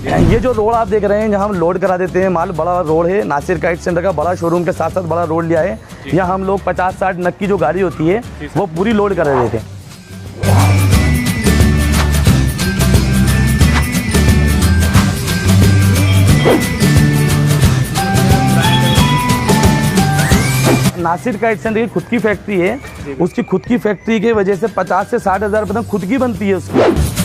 ये जो रोड आप देख रहे हैं, जहाँ हम लोड करा देते हैं माल, बड़ा रोड है नासिर काइट सेंटर का, बड़ा शोरूम के साथ साथ बड़ा रोड लिया है। यहाँ हम लोग 50-60 नग की जो गाड़ी होती है वो पूरी लोड करा देते हैं। नासिर काइट सेंटर की खुद की फैक्ट्री है, उसकी खुद की फैक्ट्री की वजह से 50 से 60 हज़ार पतंग खुद की बनती है उसकी।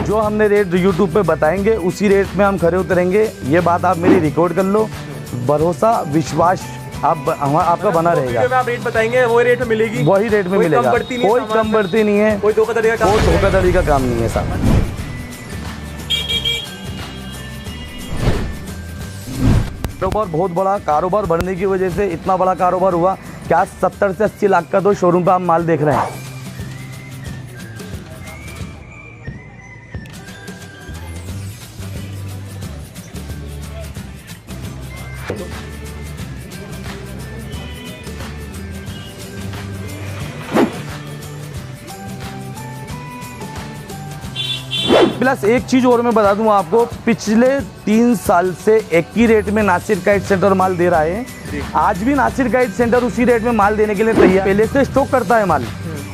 जो हमने रेट यूट्यूब पे बताएंगे उसी रेट में हम खड़े उतरेंगे। ये बात आप मेरी रिकॉर्ड कर लो, भरोसा विश्वास आपका बना रहेगा। आप रेट बताएंगे वही रेट में मिलेगी, वही रेट में मिलेगा, कोई कम बढ़ती नहीं है, कोई धोखाधड़ी का काम नहीं है साहब। कारोबार बहुत बड़ा कारोबार बढ़ने की वजह से इतना बड़ा कारोबार हुआ क्या 70 से 80 लाख का तो शोरूम पे आप माल देख रहे हैं। प्लस एक चीज़ और मैं बता दूं आपको, पिछले 3 साल से एक ही रेट में नासिर काइट सेंटर माल दे रहा है। आज भी नासिर काइट सेंटर उसी रेट में माल देने के लिए तैयार, पहले से स्टॉक करता है माल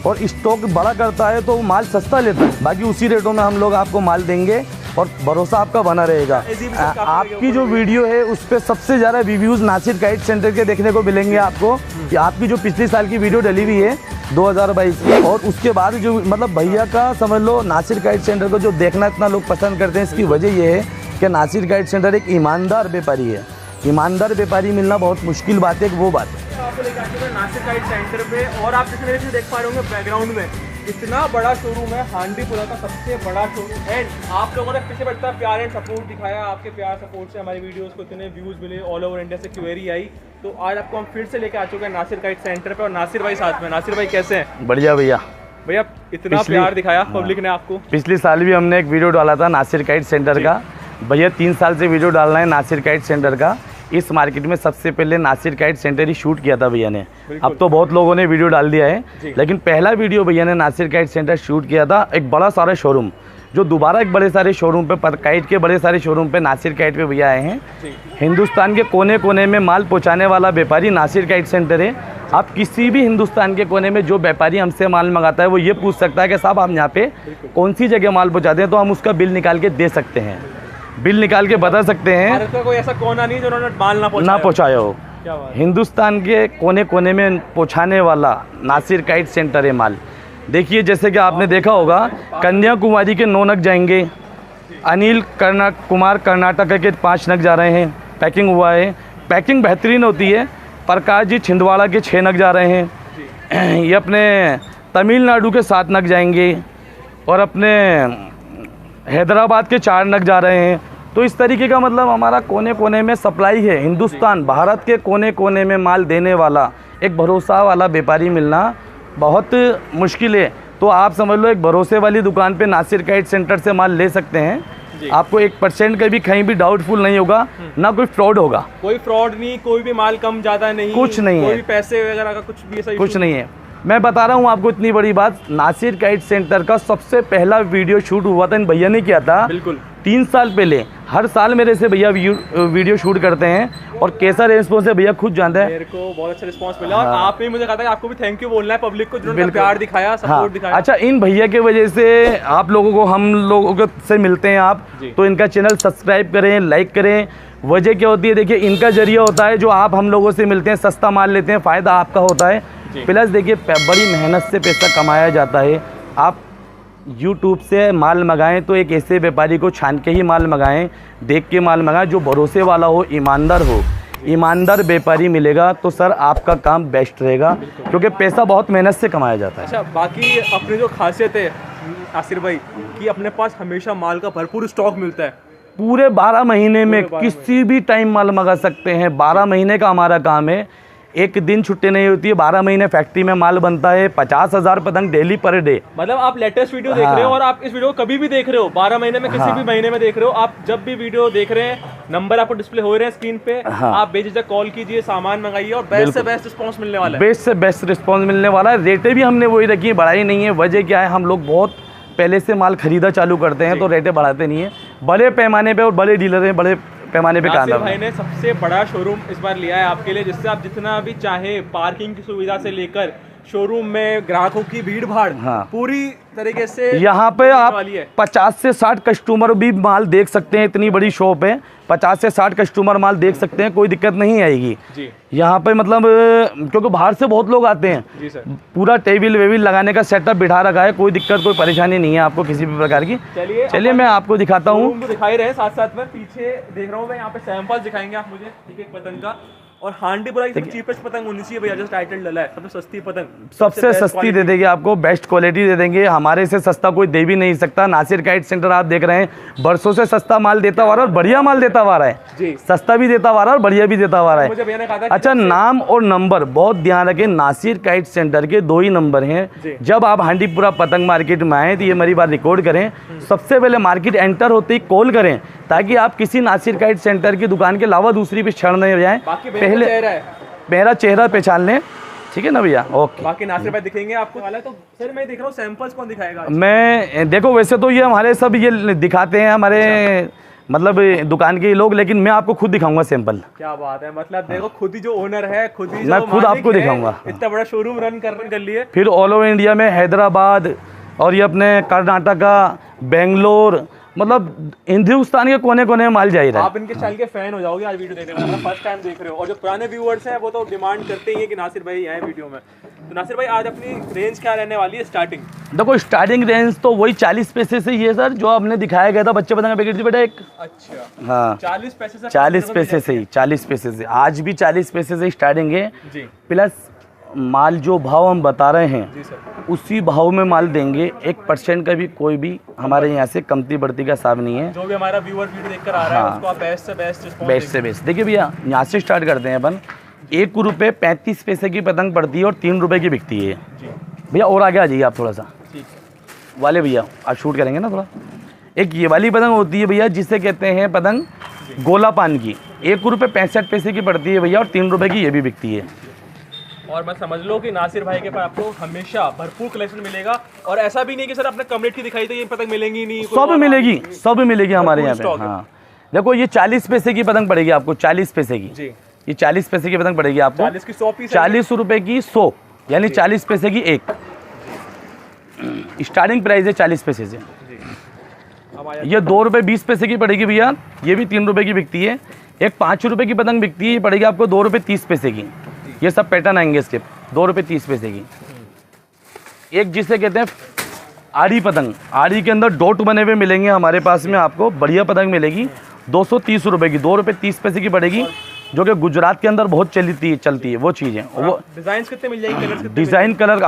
और स्टॉक बड़ा करता है तो माल सस्ता लेता है। बाकी उसी रेटों में हम लोग आपको माल देंगे और भरोसा आपका बना रहेगा। आपकी जो वीडियो है उस पर सबसे ज़्यादा रिव्यूज़ नासिर काइट सेंटर के देखने को मिलेंगे आपको। कि आपकी जो पिछले साल की वीडियो डली हुई है 2022 की, और उसके बाद जो मतलब भैया का समझ लो नासिर काइट सेंटर को जो देखना इतना लोग पसंद करते हैं, इसकी वजह ये है कि नासिर काइट सेंटर एक ईमानदार व्यापारी है। ईमानदार व्यापारी मिलना बहुत मुश्किल बात है, वो बात है। आपको लेकर आते हैं नासिर काइट सेंटर पे, और आप जिसमें देख पा रहे होंगे बैकग्राउंड में इतना बड़ा शोरूम है, हांडीपुरा का सबसे बड़ा शोरूम। एंड आप लोगों ने पिछले बच्चा प्यार एंड सपोर्ट दिखाया, आपके प्यार सपोर्ट से हमारी वीडियोस को इतने व्यूज़ मिले, ऑल ओवर इंडिया से क्वेरी आई, तो आज आपको हम फिर से लेके आ चुके हैं नासिर काइट सेंटर पे। और नासिर भाई साथ में। नासिर भाई कैसे हैं? बढ़िया भैया। भैया इतना प्यार दिखाया पब्लिक ने आपको। पिछले साल भी हमने एक वीडियो डाला था नासिर काइट सेंटर का। भैया 3 साल से वीडियो डाल रहे हैं नासिर काइट सेंटर का। इस मार्केट में सबसे पहले नासिर काइट सेंटर ही शूट किया था भैया ने। अब तो बहुत लोगों ने वीडियो डाल दिया है, लेकिन पहला वीडियो भैया ने नासिर काइट सेंटर शूट किया था। एक बड़ा सारा शोरूम जो दोबारा एक बड़े सारे शोरूम पे काइट के बड़े सारे शोरूम पे नासिर काइट पे भैया आए हैं। हिंदुस्तान के कोने कोने में माल पहुंचाने वाला व्यापारी नासिर काइट सेंटर है। आप किसी भी हिंदुस्तान के कोने में जो व्यापारी हमसे माल मंगाता है वो ये पूछ सकता है कि साहब आप यहाँ पे कौन सी जगह माल पहुँचाते हैं, तो हम उसका बिल निकाल के दे सकते हैं, बिल निकाल के बता सकते हैं। भारत का कोई ऐसा कोना नहीं जो उन्होंने माल ना पहुँचाया हो। हिंदुस्तान के कोने कोने में पहुँचाने वाला नासिर काइट सेंटर है माल। देखिए जैसे कि आपने देखा होगा, कन्याकुमारी के 9 नग जाएंगे, अनिल कुमार कर्नाटक के 5 नग जा रहे हैं, पैकिंग हुआ है, पैकिंग बेहतरीन होती है। प्रकाश जी छिंदवाड़ा के 6 नग जा रहे हैं। ये अपने तमिलनाडु के 7 नग जाएंगे और अपने हैदराबाद के 4 नग जा रहे हैं। तो इस तरीके का मतलब हमारा कोने कोने में सप्लाई है। हिंदुस्तान भारत के कोने कोने में माल देने वाला एक भरोसा वाला व्यापारी मिलना बहुत मुश्किल है। तो आप समझ लो एक भरोसे वाली दुकान पे नासिर काइट सेंटर से माल ले सकते हैं। आपको 1% का भी कहीं भी डाउटफुल नहीं होगा, ना कोई फ्रॉड होगा। कोई फ्रॉड नहीं, कोई भी माल कम ज़्यादा नहीं, कुछ नहीं है, कोई भी पैसे वगैरह का कुछ भी ऐसा कुछ नहीं है। मैं बता रहा हूँ आपको इतनी बड़ी बात, नासिर काइट सेंटर का सबसे पहला वीडियो शूट हुआ था इन भैया ने किया था। बिल्कुल 3 साल पहले। हर साल मेरे से भैया वीडियो शूट करते हैं और कैसा रिस्पॉन्स है भैया खुद जानते हैं। मेरे को बहुत अच्छा रिस्पॉन्स मिला। और आपने मुझे कहा था कि आपको भी थैंक यू बोलना है पब्लिक को, जिन्होंने प्यार दिखाया, सपोर्ट दिखाया। अच्छा, इन भैया के वजह से आप लोगों को, हम लोगों से मिलते हैं आप, तो इनका चैनल सब्सक्राइब करें, लाइक करें। वजह क्या होती है, देखिए इनका जरिया होता है जो आप हम लोगों से मिलते हैं, सस्ता माल लेते हैं, फ़ायदा आपका होता है। प्लस देखिए बड़ी मेहनत से पैसा कमाया जाता है। आप YouTube से माल मंगाएं तो एक ऐसे व्यापारी को छान के ही माल मंगाएं, देख के माल मंगाएं जो भरोसे वाला हो, ईमानदार हो। ईमानदार व्यापारी मिलेगा तो सर आपका काम बेस्ट रहेगा, क्योंकि पैसा बहुत मेहनत से कमाया जाता है। अच्छा, बाकी अपनी जो खासियत है आसिर भाई कि अपने पास हमेशा माल का भरपूर स्टॉक मिलता है। पूरे 12 महीने में किसी भी टाइम माल मंगा सकते हैं। 12 महीने का हमारा काम है, एक दिन छुट्टी नहीं होती है। 12 महीने फैक्ट्री में माल बनता है। 50,000 पतंग डेली पर डे। मतलब आप लेटेस्ट वीडियो देख रहे हो और आप इस वीडियो को कभी भी देख रहे हो, 12 महीने में किसी भी महीने में देख रहे हो, आप जब भी वीडियो देख रहे हैं नंबर आपको डिस्प्ले हो रहे हैं स्क्रीन पे। हाँ। आप बेझिझक कॉल कीजिए, सामान मंगाइए और बेस्ट से बेस्ट रिस्पॉन्स मिलने वाला है। बेस्ट से बेस्ट रिस्पॉन्स मिलने वाला है। रेटें भी हमने वही रखी है, बढ़ाई नहीं है। वजह क्या है, हम लोग बहुत पहले से माल खरीदा चालू करते हैं, तो रेटें बढ़ाते नहीं है। बड़े पैमाने पे और बड़े डीलर हैं, बड़े पैमाने पे काम नासिर भाई ने सबसे बड़ा शोरूम इस बार लिया है आपके लिए, जिससे आप जितना भी चाहे पार्किंग की सुविधा से लेकर शोरूम में ग्राहकों की भीड़ भाड़ हाँ। पूरी तरीके से यहाँ पे आप वाली है। 50 से 60 कस्टमर भी माल देख सकते हैं। इतनी बड़ी शॉप है, 50 से 60 कस्टमर माल देख सकते हैं, कोई दिक्कत नहीं आएगी जी। यहाँ पे। मतलब क्योंकि बाहर से बहुत लोग आते हैं, जी सर। पूरा टेबल वेबिल लगाने का सेटअप बिठा रखा है, कोई दिक्कत कोई परेशानी नहीं है आपको किसी भी प्रकार की। चलिए मैं आपको दिखाता हूँ। शोरूम को दिखाई रहे हैं, साथ साथ में पीछे देख रहा हूँ मैं, यहाँ पे सैंपल दिखाएंगे आप मुझे, ठीक है, पतंग का। और हांडीपुरा की चीपेस्ट पतंग होनी चाहिए भैया, जस्ट टाइटल डला है, सबसे सस्ती पतंग, सबसे सस्ती दे देंगे आपको, बेस्ट क्वालिटी दे देंगे। हमारे से सस्ता कोई दे भी नहीं सकता। नासिर काइट सेंटर आप देख रहे हैं, बरसों से सस्ता माल देता हुआ रहा है और बढ़िया माल देता हुआ रहा है जी। सस्ता भी देता हुआ रहा है और बढ़िया भी देता हुआ रहा मुझे भैया ने कहा था है। अच्छा, नाम और नंबर बहुत ध्यान रखें। नासिर काइट सेंटर के 2 ही नंबर हैं। जब आप हांडीपुरा पतंग मार्केट में आए तो ये मेरी बात रिकॉर्ड करें, सबसे पहले मार्केट एंटर होते ही कॉल करें, ताकि आप किसी नासिर काइट सेंटर की दुकान के अलावा दूसरी पे क्षण नहीं जाए। पहले मेरा चेहरा पहचान लें, ठीक है ना भैया। ओके, बाकी नासिर भाई दिखेंगे आपको वाला। तो सर मैं देख रहा हूँ सैंपल्स कौन दिखाएगा आज? मैं देखो, वैसे तो ये हमारे सब ये दिखाते हैं हमारे मतलब दुकान के लोग, लेकिन मैं आपको खुद दिखाऊंगा सैंपल। क्या बात है, मतलब देखो खुद ही जो ओनर है, खुद ही मैं जो खुद मालिक आपको है, दिखाऊंगा। इतना बड़ा शोरूम रन कर लिए। फिर ऑल ओवर इंडिया में हैदराबाद और ये अपने कर्नाटका, बेंगलोर, मतलब हिंदुस्तान के कोने कोने में माल जा रहा है। आप इनके स्टाइल के फैन हो जाओगे आज वीडियो देखने में, मतलब फर्स्ट टाइम देख रहे हो। और जो पुराने व्यूअर्स हैं वो तो डिमांड करते ही है कि नासिर भाई आए वीडियो में। तो नासिर भाई आज अपनी रेंज क्या रहने वाली है स्टार्टिंग? देखो स्टार्टिंग रेंज तो वही 40 पैसे से ही है सर, जो आपने दिखाया गया था बच्चे पतंग का पैकेट थी बेटा एक। अच्छा हाँ, 40 पैसे से 40 पैसे से ही, 40 पैसे से आज भी 40 पैसे से स्टार्टिंग है। जी। प्लस माल जो भाव हम बता रहे हैं जी सर, उसी भाव में माल देंगे। 1% का भी कोई भी हमारे यहाँ से कमती बढ़ती का हिसाब नहीं है। जो भी हमारा व्यूअर वीडियो देखकर आ रहा है उसको आप बेस्ट से बेस्ट रिस्पॉन्स बेस्ट से बेस्ट। देखिए भैया, यहाँ से स्टार्ट करते हैं अपन। 1 रुपये 35 पैसे की पतंग पड़ती है और 3 रुपये की बिकती है जी। भैया। और आगे आ जाइए आप थोड़ा सा, ठीक है वाले भैया आप शूट करेंगे ना थोड़ा। एक ये वाली पतंग होती है भैया, जिसे कहते हैं पतंग गोला पान की। 1 रुपये 65 पैसे की पड़ती है भैया और 3 रुपये की ये भी बिकती है। और मैं समझ लो कि नासिर भाई के पास आपको हमेशा भरपूर कलेक्शन मिलेगा। और ऐसा भी नहीं कि सर आपने कम रेट की दिखाई तो ये पतंग मिलेंगी नहीं, सब मिलेगी, सब मिलेगी हमारे यहाँ पे। हाँ देखो, ये 40 पैसे की पतंग पड़ेगी आपको, 40 पैसे की जी। ये 40 पैसे की पतंग पड़ेगी आपको। 40 की 100 पीस, 40 रुपए की 100, यानी 40 पैसे की एक। स्टार्टिंग प्राइस है 40 पैसे से। ये 2 रुपये 20 पैसे की पड़ेगी भैया, ये भी 3 रुपये की बिकती है। एक 5 रुपये की पतंग बिकती है, ये पड़ेगी आपको 2 रुपये 30 पैसे की। ये सब पैटर्न आएंगे इसके, 2 रुपये 30 पैसे की। एक जिसे कहते हैं आड़ी पतंग, आड़ी के अंदर डॉट बने हुए मिलेंगे हमारे पास में आपको, बढ़िया पतंग मिलेगी 230 रुपये की, 2 रुपये 30 पैसे की पड़ेगी, जो कि गुजरात के अंदर बहुत चलती है वो चीज़ है। वो डिजाइन कितने मिल जाएंगे, कलर कितने? Design colour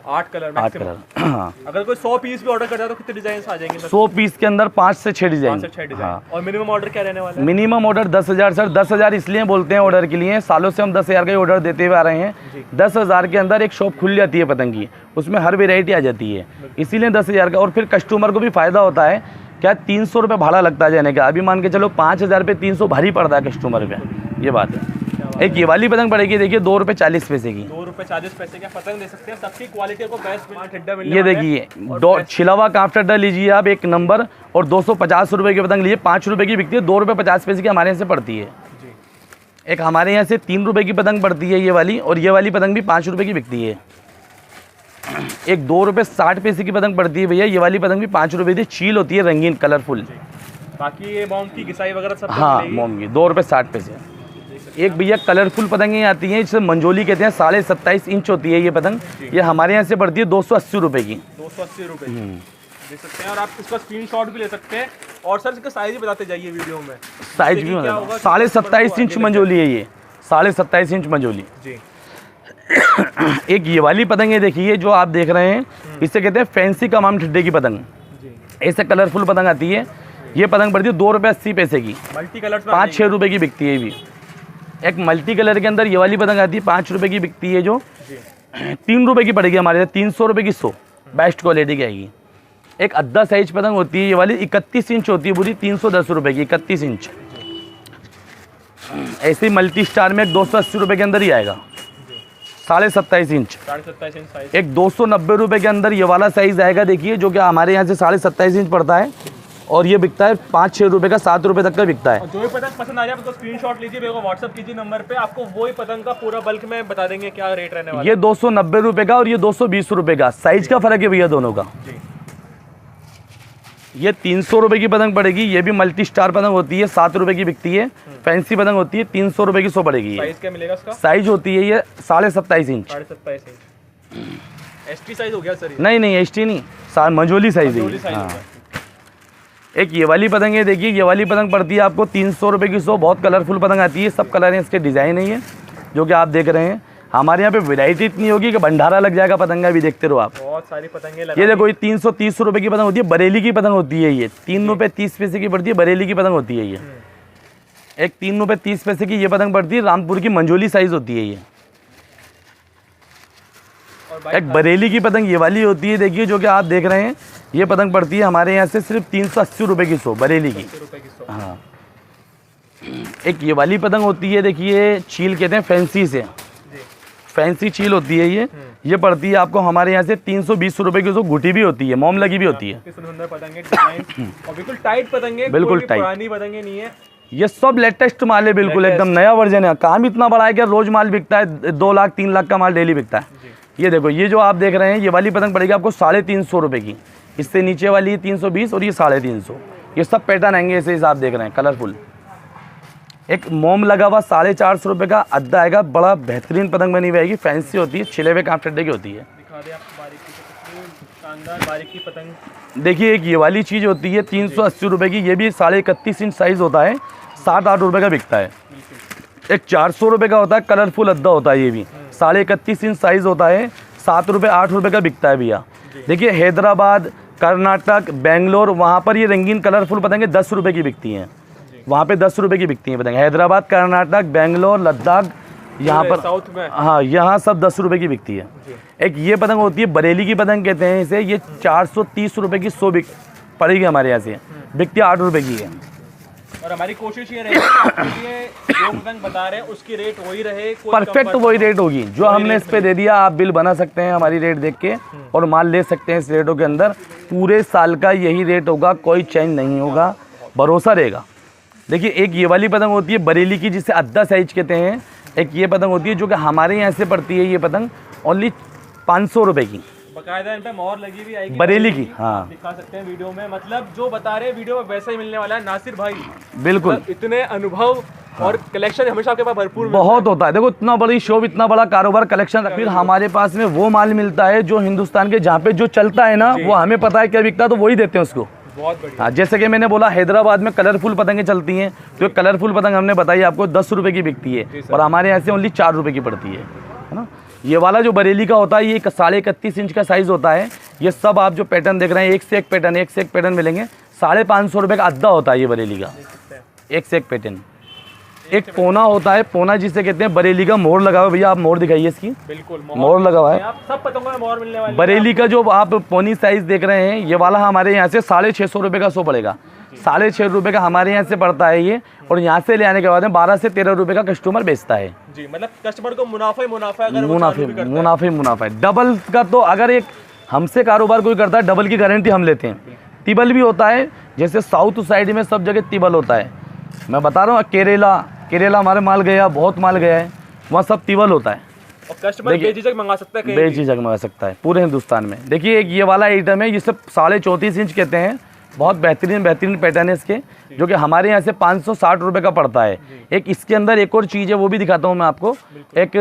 8 colour, 8 colour. हाँ, अगर कोई 100 पीस भी ऑर्डर करता है तो कितने डिजाइन आ जाएंगे? 100 पीस के अंदर 5 से 6 डिजाइन। 5 से 6 डिजाइन। हाँ। और मिनिमम ऑर्डर क्या रहने वाला है? Minimum order 10,000 sir. 10,000 इसलिए बोलते हैं ऑर्डर के लिए, सालों से हम 10,000 का ही ऑर्डर देते हुए आ रहे हैं। 10,000 के अंदर एक शॉप खुल जाती है पतंग की, उसमें हर वेराइटी आ जाती है, इसीलिए 10,000 का। और फिर कस्टमर को भी फायदा होता है, क्या 300 रुपये भाड़ा लगता है जाने का। अभी मान के चलो 5,000 पे 300 भारी पड़ता है कस्टमर पे, ये बात है। एक ये वाली पतंग पड़ेगी, देखिए 2 रुपये 40 पैसे की। 2 रुपये 40 पैसे का पतंग दे सकते हैं, सबकी क्वालिटी को बेस्ट ठड्डा मिलने ये वाला है। देखिए छिलावा काफ्ट अड्डा लीजिए आप 1 नंबर, और 250 रुपये की पतंग लीजिए, 5 रुपये की बिकती है, 2 रुपये 50 पैसे की हमारे यहाँ से पड़ती है। एक हमारे यहाँ से 3 रुपये की पतंग पड़ती है ये वाली, और ये वाली पतंग भी 5 रुपये की बिकती है। एक 2 रुपये 60 पैसे की पतंग पड़ती है भैया, ये वाली पतंग भी 5 रुपये की, चील होती है रंगीन कलरफुल। बाकी ये मोम की घिसाई वगैरह सब हाँ मोम की 2 रुपये 60 पैसे। एक भैया कलरफुल पतंगें आती हैं, जिसे मंजोली कहते हैं, 27.5 इंच होती है ये पतंग, ये हमारे यहाँ से पड़ती है 280 रुपये की। 280 रुपये दे सकते हैं, और आप इसका स्क्रीनशॉट भी ले सकते हैं। और सर इसका साइज भी बताते जाइए वीडियो में। साइज भी 27.5 इंच मंजोली है ये, 27.5 इंच मंजोली जी। एक ये वाली पतंग है देखिए, जो आप देख रहे हैं, इसे कहते हैं फैंसी कमाम ठड्डे की पतंग। ऐसे कलरफुल पतंग आती है, ये पतंग पड़ती है 2 रुपये 80 पैसे की, मल्टी कलर 5-6 रुपये की बिकती है ये भी। एक मल्टी कलर के अंदर ये वाली पतंग आती है, 5 रुपये की बिकती है, जो 3 रुपये की पड़ेगी हमारे यहाँ, 300 रुपये की 100, बेस्ट क्वालिटी की आएगी। एक अद्धा साइज पतंग होती है ये वाली, 31 इंच होती है पूरी, 310 रुपये की, 31 इंच। ऐसे ही मल्टी स्टार में एक 280 रुपये के अंदर ही आएगा, 27.5 इंच। 27.5 inch size. एक 290 रुपये के अंदर ये वाला साइज़ आएगा, देखिए, जो कि हमारे यहाँ से 27.5 इंच पड़ता है और ये बिकता है 5-6 रुपये का, 7 रुपये तक का बिकता है। और जो भी पतंग पसंद आ जाए आपको स्क्रीनशॉट लीजिए, मेरे को व्हाट्सअप कीजिए नंबर पे, आपको वही पतंग का पूरा बल्क में बता देंगे क्या रेट रहने वाला है। ये 290 रुपये का और ये 220 रुपये का, साइज का फ़र्क है भैया दोनों का। जी। ये 300 रुपये की पतंग पड़ेगी, ये भी मल्टी स्टार पतंग होती है, 7 रुपये की बिकती है। फैंसी पतंग होती है 300 रुपये की 100 पड़ेगी। साइज क्या मिलेगा इसका? साइज होती है ये 27.5 इंच। 27.5 इंच। एसटी साइज हो गया सर ये? नहीं एसटी नहीं, मंझोली साइज है। हाँ। एक ये वाली पतंग है, देखिए, ये वाली पतंग पड़ती है आपको 300 रुपये की 100। बहुत कलरफुल पतंग आती है, सब कलर हैं, इसके डिज़ाइन है ये जो कि आप देख रहे हैं। हमारे यहाँ पे वैरायटी इतनी होगी कि भंडारा लग जाएगा पतंगा भी, देखते रहो आप। बहुत सारी पतंगे लगा। ये देखो, ये 330 रुपये की पतंग होती है, बरेली की पतंग होती है ये, 3 रुपये 30 पैसे की पड़ती है, बरेली की पतंग होती है ये। एक 3 रुपये 30 पैसे की ये पतंग पड़ती है, रामपुर की मंझोली साइज़ होती है ये। एक बरेली की पतंग ये वाली होती है, देखिए, जो कि आप देख रहे हैं, ये पतंग पड़ती है हमारे यहाँ से सिर्फ 380 रुपये की 100, बरेली की। हाँ। एक ये वाली पतंग होती है, देखिए, चील कहते हैं, फैंसी से, फैंसी चील होती है ये पड़ती है आपको हमारे यहाँ से 320 रुपये की 100। गुटी भी होती है, मोम लगी भी होती है। सुंदर पतंगे, डिजाइन और बिल्कुल टाइट पतंगे, बिल्कुल टाइट, पुरानी पतंगे नहीं है। ये सब लेटेस्ट माल है, बिल्कुल एकदम नया वर्जन है। काम इतना बड़ा है कि रोज माल बिकता है, 2 लाख 3 लाख का माल डेली बिकता है। ये देखो, ये जो आप देख रहे हैं, ये वाली पतंग पड़ेगी आपको 350 रुपये की। इससे नीचे वाली 320 और ये 350। ये सब पैटर्न आएंगे, ऐसे हिसाब देख रहे हैं, कलरफुल। एक मोम लगा हुआ 450 रुपये का अद्दा आएगा, बड़ा बेहतरीन पतंग बनी हुई आएगी, फैंसी होती है, छिले हुए कांफ टड्डे की होती है। दिखा दे आपको बारीकी से, शानदार बारीकी पतंग। देखिए, एक ये वाली चीज़ होती है 380 रुपये की, ये भी 31.5 इंच साइज़ होता है, 7-8 रुपये का बिकता है। एक 400 रुपये का होता है, कलरफुल अद्दा होता है, ये भी 31.5 इंच साइज़ होता है, 7 रुपये 8 रुपये का बिकता है भैया। देखिए, हैदराबाद, कर्नाटक, बेंगलोर, वहाँ पर ये रंगीन कलरफुल पतंगे 10 रुपये की बिकती हैं, वहाँ पे 10 रुपये की बिकती हैं पतंग। हैदराबाद, कर्नाटक, बेंगलोर, लद्दाख, यहाँ पर साउथ में, हाँ, यहाँ सब 10 रुपये की बिकती है। एक ये पतंग होती है, बरेली की पतंग कहते हैं इसे, ये 430 रुपये की 100 पड़ेगी हमारे यहाँ से, बिकती 8 रुपये की है। और हमारी कोशिश ये रहेगी कि आपके लिए जो पतंग बता रहे हैं उसकी रेट वही रहे, परफेक्ट वही रेट होगी जो हमने इस पे दे दिया। आप बिल बना सकते हैं हमारी रेट देख के और माल ले सकते हैं इस रेटों के अंदर। पूरे साल का यही रेट होगा, कोई चेंज नहीं होगा, भरोसा रहेगा। देखिए, एक ये वाली पतंग होती है बरेली की, जिसे अद्दा साइज कहते हैं। एक ये पतंग होती है जो कि हमारे यहाँ से पड़ती है, ये पतंग ओनली 500 रुपये की, बकायदा इन पे मोहर लगी हुई आएगी, बरेली की। हाँ, दिखा सकते हैं वीडियो में, मतलब जो बता रहे हैं वीडियो में वैसा ही मिलने वाला है। नासिर भाई, बिल्कुल, मतलब इतने अनुभव और कलेक्शन हमेशा आपके पास भरपूर बहुत होता है। देखो, इतना बड़ी शॉप, इतना बड़ा कारोबार, कलेक्शन, फिर हमारे पास में वो माल मिलता है जो हिंदुस्तान के जहाँ पे जो चलता है ना, वो हमें पता है क्या बिकता है, तो वही देते हैं उसको। बहुत बढ़िया। हाँ, जैसे कि मैंने बोला, हैदराबाद में कलरफुल पतंगें चलती हैं, तो कलरफुल पतंग हमने बताई आपको 10 रुपये की बिकती है और हमारे यहाँ से ओनली 4 रुपये की पड़ती है ना। ये वाला जो बरेली का होता है, ये 31.5 इंच का साइज़ होता है। ये सब आप जो पैटर्न देख रहे हैं, एक से एक पैटर्न मिलेंगे। 550 रुपये का अद्दा होता है ये बरेली का, एक से एक पैटर्न। एक पोना होता है, पोना जिसे कहते हैं, बरेली का मोर लगा हुआ है। भैया आप मोर दिखाइए इसकी, बिल्कुल मोर लगा हुआ है। आप सब पतंगों में मोर मिलने वाले। बरेली का जो आप पोनी साइज देख रहे हैं, ये वाला हमारे यहाँ से 650 रुपये का 100 पड़ेगा। 650 रुपये का हमारे यहाँ से पड़ता है ये, और यहाँ से ले आने के बाद में 12 से 13 रुपये का कस्टमर बेचता है जी। मतलब कस्टमर को मुनाफा ही मुनाफा, अगर मुनाफा है। डबल का तो अगर एक हमसे कारोबार कोई करता है, डबल की गारंटी हम लेते हैं। तिबल भी होता है, जैसे साउथ साइड में सब जगह तिबल होता है। मैं बता रहा हूँ, केरला हमारे माल गया, बहुत माल गया है, वहाँ सब तिबल होता है। और कस्टमर बेझिझक मंगा सकता है, बेझिझक मंगा सकता है पूरे हिंदुस्तान में। देखिए, एक ये वाला आइटम है, जिसे 34.5 इंच कहते हैं, बहुत बेहतरीन पैटर्न है इसके, जो कि हमारे यहाँ से 560 रुपये का पड़ता है। एक इसके अंदर एक और चीज़ है, वो भी दिखाता हूँ मैं आपको। एक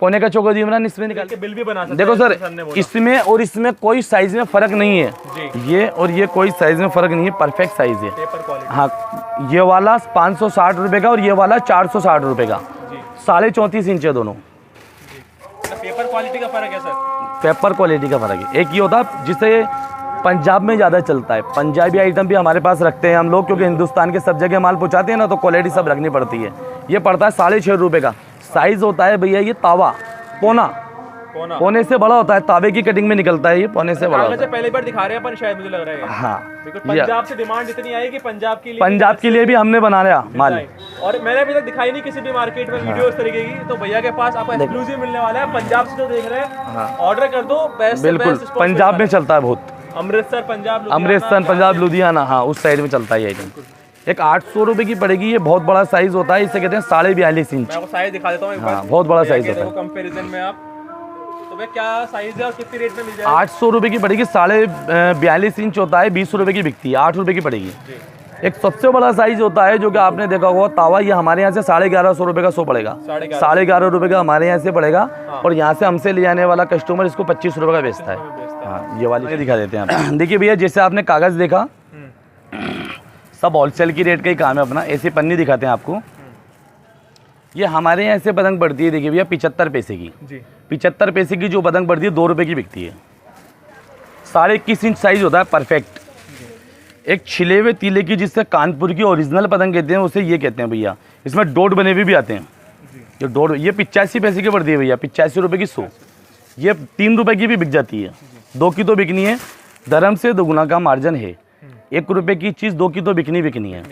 कोने का चौकोर इमरान, इसमें निकाल के बिल भी बना सकते हैं। देखो सर, इसमें और इसमें कोई साइज में फ़र्क नहीं है, ये और ये कोई साइज में फ़र्क नहीं है, परफेक्ट साइज है। हाँ, ये वाला 560 रुपये का और ये वाला 460 रुपये का, 34.5 इंच है दोनों। पेपर क्वालिटी का फ़र्क है सर, पेपर क्वालिटी का फ़र्क है। एक ये होता है जिसे पंजाब में ज़्यादा चलता है, पंजाबी आइटम भी हमारे पास रखते हैं हम लोग, क्योंकि हिंदुस्तान के सब जगह माल पहुँचाते हैं ना, तो क्वालिटी सब रखनी पड़ती है। ये पड़ता है 6.5 रुपये का। साइज़ होता है भैया ये तावा, पोना पौने से बड़ा होता है, तावे की कटिंग में निकलता है ये, पौने से बड़ा होता है। पहली बार दिखा रहे हैं अपन, शायद मुझे लग रहा है। हाँ, पंजाब से डिमांड इतनी आई कि पंजाब के लिए भी हमने बनाया माल। और मैंने अभी तक दिखाई नहीं किसी भी मार्केट में वीडियो इस तरीके की, तो भैया के पास आपको एक्सक्लूसिव मिलने वाला है। पंजाब से जो देख रहे हैं ऑर्डर कर दो, बेस्ट बिल्कुल पंजाब में चलता है बहुत, अमृतसर पंजाब लुधियाना, हाँ उस साइड में चलता है ये आइटम। एक 800 रुपए की पड़ेगी, ये बहुत बड़ा साइज होता है, इसे कहते हैं 42.5 इंच। मैं आपको साइज दिखा देता हूँ एक बार। हाँ, बहुत बड़ा साइज होता है। कंपैरिजन में आप तो भाई क्या साइज है और कितने रेट में मिल जाएगा? 800 रुपए की पड़ेगी, 42.5 इंच होता है, 20 रुपए की बिकती है, 8 रुपए की पड़ेगी। एक सबसे बड़ा साइज होता है जो कि आपने देखा होगा तावा, ये हमारे यहाँ से 1150 रुपए का 100 पड़ेगा, 11.5 रुपए का हमारे यहाँ से पड़ेगा। और यहाँ से हमसे ले जाने वाला कस्टमर इसको 25 रुपए का बेचता है। हाँ, ये वाली दिखा देते हैं आप। देखिए भैया, जैसे आपने कागज देखा, सब होलसेल की रेट का ही काम है अपना। ऐसी पन्नी दिखाते हैं आपको, ये हमारे यहाँ से पतंग पड़ती है, देखिए भैया 75 पैसे की। 75 पैसे की जो पतंग पड़ती है 2 रुपए की बिकती है। 21.5 इंच साइज होता है, परफेक्ट। एक छिले हुए तीले की, जिससे कानपुर की ओरिजिनल पतंग कहते हैं, उसे ये कहते हैं भैया। इसमें डोट बने हुए भी आते हैं। ये डोट, ये 85 पैसे की पड़ती है भैया, 85 रुपए की 100। ये 3 रुपए की भी बिक जाती है, 2 की तो बिकनी है। धर्म से दोगुना का मार्जिन है, 1 रुपए की चीज़ 2 की तो बिकनी है।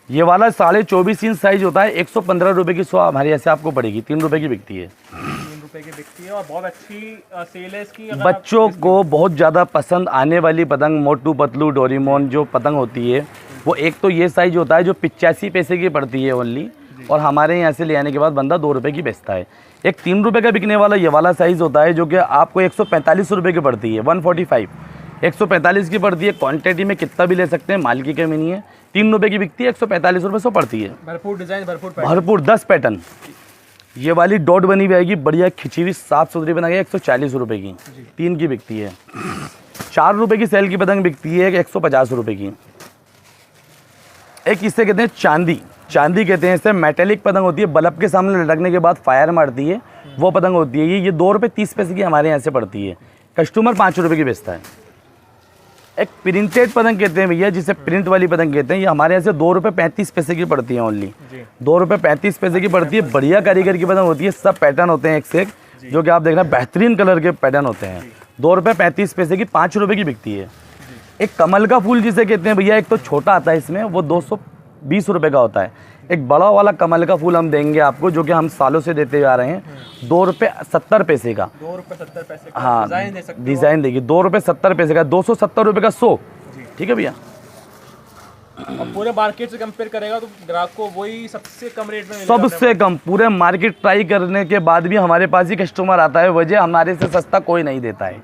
ये वाला 24.5 इंच साइज होता है, 115 रुपए की 100 हमारे यहाँ से आपको पड़ेगी, 3 रुपए की बिकती है। 3 रुपए की बिकती है और बहुत अच्छी सेल है इसकी। बच्चों को बहुत ज़्यादा पसंद आने वाली पतंग, मोटू पतलू डोरेमोन जो पतंग होती है, वो एक तो ये साइज होता है जो 85 पैसे की पड़ती है ओनली, और हमारे यहाँ से ले आने के बाद बंदा 2 रुपए की बेचता है। एक 3 रुपए का बिकने वाला ये वाला साइज़ होता है जो कि आपको 145 रुपए की पड़ती है, 145, 145 की पड़ती है। क्वांटिटी में कितना भी ले सकते हैं, माल की कमी नहीं है। 3 रुपए की बिकती है, 145 रुपए 100 पड़ती है। भरपूर डिजाइन, भरपूर 10 पैटर्न। ये वाली डॉट बनी हुई आएगी, बढ़िया खिंची हुई, साफ सुथरी बना गई, 140 रुपए की 3 की बिकती है। 4 रुपए की सेल की पतंग बिकती है, 150 रुपए की। एक इसे कहते हैं चांदी, चांदी कहते हैं इसे। मेटेलिक पतंग होती है, बल्ब के सामने लटकने के बाद फायर मारती है, वो पतंग होती है। ये 2 रुपए 30 पैसे की हमारे यहाँ से पड़ती है, कस्टमर 5 रुपए की बेचता है। एक प्रिंटेड पतंग कहते हैं भैया, जिसे प्रिंट वाली पतंग कहते हैं, ये हमारे यहाँ से 2 रुपए 35 पैसे की पड़ती है ओनली, 2 रुपए 35 पैसे की पड़ती है। बढ़िया कारीगर की पतंग होती है, सब पैटर्न होते हैं एक से एक, जो कि आप देख रहे हैं बेहतरीन कलर के पैटर्न होते हैं। 2 रुपए 35 पैसे की 5 रुपए की बिकती है। एक कमल का फूल जिसे कहते हैं भैया, एक तो छोटा आता है इसमें, वो 220 रुपए का होता है। एक बड़ा वाला कमल का फूल हम देंगे आपको, जो कि हम सालों से देते आ रहे हैं, 2 रुपए 70 पैसे का। 2 रुपए 70 पैसे का हाँ, डिजाइन दे सकते हो। डिजाइन देखिए, 2 रुपए 70 पैसे का, 270 रुपए का 100। ठीक है भैया। और पूरे मार्केट से कंपेयर करेगा तो ग्राहक को वही सबसे कम रेट में मिलेगा। सबसे कम, पूरे मार्केट ट्राई करने के बाद भी हमारे पास ही कस्टमर आता है, वजह हमारे से सस्ता कोई नहीं देता है।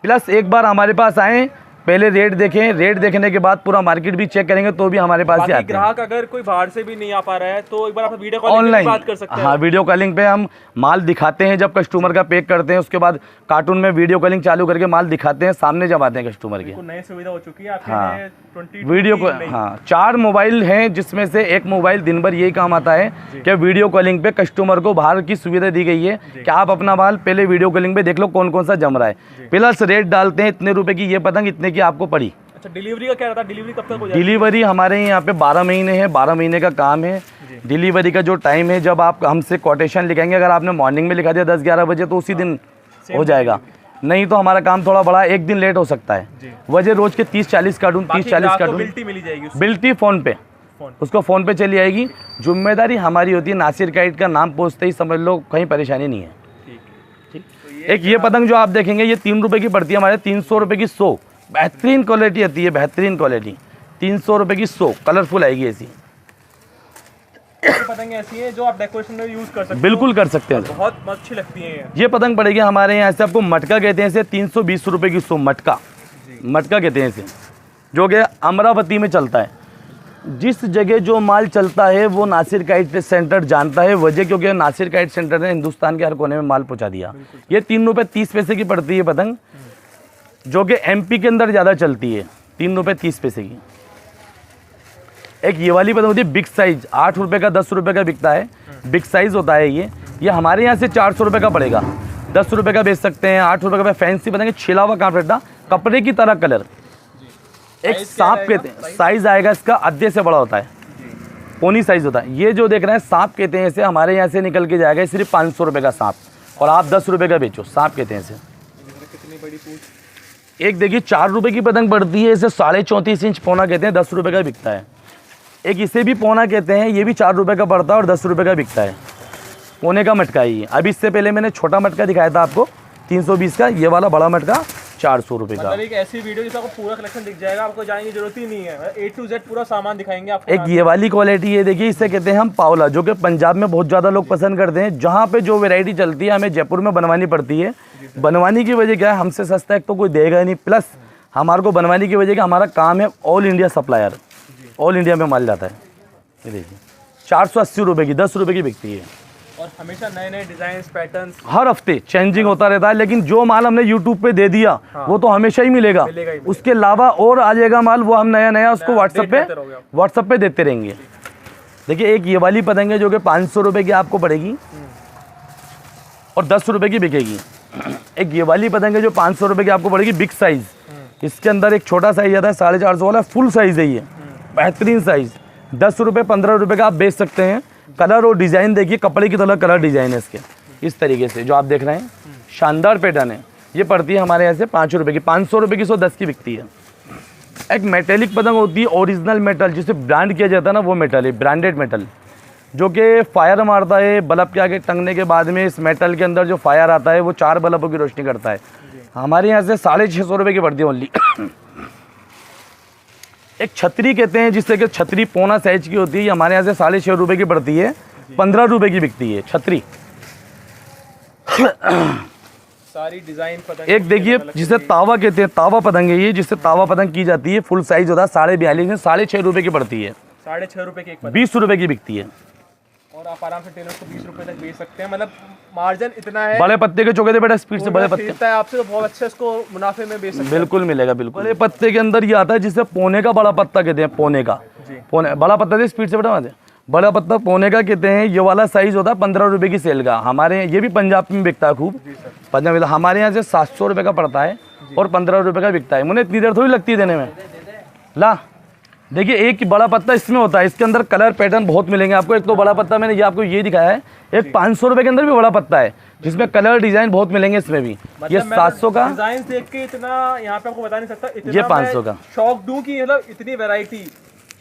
प्लस एक बार हमारे पास आए, पहले रेट देखें, रेट देखने के बाद पूरा मार्केट भी चेक करेंगे, तो भी हमारे पास ही आते हैं। ग्राहक अगर कोई बाहर से भी नहीं आ पा रहा है तो एक बार आप वीडियो कॉलिंग पे बात कर सकते हैं। हाँ, वीडियो कॉलिंग पे हम माल दिखाते हैं, जब कस्टमर का पैक करते हैं उसके बाद कार्टून में वीडियो कॉलिंग चालू करके माल दिखाते हैं, सामने जब आते हैं कस्टमर के। नई सुविधा हो चुकी है आपके हाँ, लिए 20 वीडियो को। हाँ, 4 मोबाइल हैं, जिसमें से एक मोबाइल दिन भर यही काम आता है कि वीडियो कॉलिंग पे कस्टमर को बाहर की सुविधा दी गई है कि आप अपना माल पहले वीडियो कॉलिंग पे देख लो कौन कौन सा जम रहा है। प्लस रेट डालते हैं, इतने रुपए की ये पतंग इतने की आपको पड़ी। अच्छा, डिलीवरी का क्या रहता है? डिलीवरी कब तक हो जाएगी? डिलीवरी हमारे यहाँ पे 12 महीने है, 12 महीने का काम है। डिलीवरी का जो टाइम है, जब आप हमसे कोटेशन लिखाएंगे, अगर आपने मॉर्निंग में लिखा दिया 10-11 बजे तो उसी दिन हो जाएगा, नहीं तो हमारा काम थोड़ा बड़ा 1 दिन लेट हो सकता है। वजह रोज के 30-40 कार्टून, 30-40 कार्टून मिली जाएगी, बिल्टी फ़ोन पे, उसको फ़ोन पे चली आएगी। जिम्मेदारी हमारी होती है, नासिर काइट का नाम पहुँचते ही समझ लो कहीं परेशानी नहीं है। एक ये पतंग जो आप देखेंगे, ये 3 रुपए की पड़ती है हमारे, 300 रुपए की 100, बेहतरीन क्वालिटी आती है, बेहतरीन क्वालिटी। 300 रुपए की 100 कलरफुल आएगी ऐसी। पतंग ऐसी है जो आप डेकोरेशन में यूज कर सकते हैं। बिल्कुल कर सकते हैं, बहुत अच्छी लगती है ये पतंग पड़ेगी हमारे यहाँ से आपको, मटका कहते हैं इसे, 320 रुपए की 100 मटका, मटका कहते हैं इसे, जो कि अमरावती में चलता है। जिस जगह जो माल चलता है वो नासिर काइट सेंटर जानता है, वजह क्योंकि नासिर काइट सेंटर ने हिंदुस्तान के हर कोने में माल पहुँचा दिया। ये 3 रुपए 30 पैसे की पड़ती है पतंग, जो कि एमपी के अंदर ज़्यादा चलती है, 3 रुपए 30 पैसे की। एक ये वाली पतंग होती है बिग साइज, 8 रुपए का 10 रुपए का बिकता है, बिग साइज होता है ये हमारे यहाँ से 400 रुपए का पड़ेगा, 10 रुपए का बेच सकते हैं, 8 रुपए का। फैंसी पतंग, छिला हुआ कांपरेटा, कपड़े की तरह कलर। एक सांप कहते हैं, साइज आएगा इसका आधे से बड़ा होता है, पोनी साइज होता है। ये जो देख रहे हैं सांप कहते हैं इसे, हमारे यहाँ से निकल के जाएगा सिर्फ 500 रुपए का सांप, और आप 10 रुपये का बेचो, सांप कहते हैं इसे। कितनी बड़ी पूछ। एक देखिए 4 रुपये की पतंग पड़ती है, इसे 34.5 इंच पौना कहते हैं, 10 रुपये का बिकता है। एक इसे भी पौना कहते हैं, ये भी 4 रुपये का पड़ता है और 10 रुपये का बिकता है। पौने का मटका ही है। अभी इससे पहले मैंने छोटा मटका दिखाया था आपको 320 का, ये वाला बड़ा मटका 400 रुपये का। मतलब एक ऐसी वीडियो जिसमें आपको पूरा कलेक्शन दिख जाएगा, आपको जाने की जरूरत ही नहीं है, A to Z पूरा सामान दिखाएंगे आपको। एक ये वाली क्वालिटी है, देखिए इसे कहते हैं हम पावला, जो कि पंजाब में बहुत ज़्यादा लोग पसंद करते हैं। जहाँ पे जो वैरायटी चलती है हमें जयपुर में बनवानी पड़ती है। बनवाने की वजह क्या है, हमसे सस्ता एक तो कोई देगा नहीं, प्लस हमारे को बनवाने की वजह क्या, हमारा काम है all India supplier, all India में माल जाता है। ये देखिए 480 रुपये की 10 रुपये की बिकती है। और हमेशा नए नए डिजाइन पैटर्न्स हर हफ्ते चेंजिंग होता रहता है, लेकिन जो माल हमने यूट्यूब पे दे दिया वो तो हमेशा ही मिलेगा। उसके अलावा और आ जाएगा माल, वो हम नया नया उसको व्हाट्सएप पे देते रहेंगे। देखिए एक ये वाली पतंग है जो कि 500 रुपये की आपको पड़ेगी और 10 रुपये की बिकेगी। एक ये वाली पतंग है जो 500 रुपये की आपको पड़ेगी, बिग साइज। इसके अंदर एक छोटा साइज आता है 450 वाला, फुल साइज है ये, बेहतरीन साइज। 10 रुपये 15 रुपये का आप बेच सकते हैं। कलर और डिज़ाइन देखिए, कपड़े की तरह कलर डिज़ाइन है इसके, इस तरीके से जो आप देख रहे हैं, शानदार पैटर्न है। ये पड़ती है हमारे यहाँ से 5 रुपये की, 500 रुपये की 110 की बिकती है। एक मेटेलिक पतंग होती है, ओरिजिनल मेटल, जिसे ब्रांड किया जाता है ना, वो मेटल है, ब्रांडेड मेटल, जो कि फायर मारता है। बल्ब के आगे टंगने के बाद में इस मेटल के अंदर जो फायर आता है वो 4 बल्बों की रोशनी करता है। हमारे यहाँ से 650 रुपये की पड़ती है ओनली। एक छतरी कहते हैं जिससे कि छतरी पौना साइज की होती है, ये हमारे यहाँ से 6.5 रुपये की पड़ती है, 15 रुपये की बिकती है छतरी। सारी डिजाइन पतंग। एक देखिए जिसे तावा कहते हैं, तावा पतंग है ये, जिससे तावा पतंग की जाती है, फुल साइज होता है, 42.5 में 6.5 रुपये की पड़ती है, 6.5 रुपये की एक पतंग, 20 रुपये की बिकती है। और आप आराम से टेलर को 20 रुपये तक बेच सकते हैं। मतलब मार्जिन इतना है, बड़े पत्ते के चौके थे बेटा, स्पीड से बड़े पत्ते है आपसे तो बहुत अच्छे इसको मुनाफे में बेच सकते हैं। बिल्कुल मिलेगा, बिल्कुल। बड़े पत्ते के अंदर ये आता है जिसे पौने का बड़ा पत्ता कहते हैं, पौने का, पौने बड़ा पत्ता थे, स्पीड से बेटा दे, बड़ा पत्ता पौने का कहते हैं। ये वाला साइज होता है 15 रुपये की सेल का। हमारे ये भी पंजाब में बिकता है खूब, पंजाब में। हमारे यहाँ से 700 रुपये का पड़ता है और 15 रुपये का बिकता है। मुझे इतनी देर थोड़ी लगती है देने में। ला देखिए एक बड़ा पत्ता इसमें होता है, इसके अंदर कलर पैटर्न बहुत मिलेंगे आपको। एक तो बड़ा पत्ता मैंने ये आपको ये दिखाया है, एक 500 रुपये के अंदर भी बड़ा पत्ता है जिसमें कलर डिजाइन बहुत मिलेंगे इसमें भी। मतलब ये 700 का डिजाइन देख के इतना यहाँ पे आपको बता नहीं सकता, इतना ये 500 का शौक दूं कि मतलब इतनी वैरायटी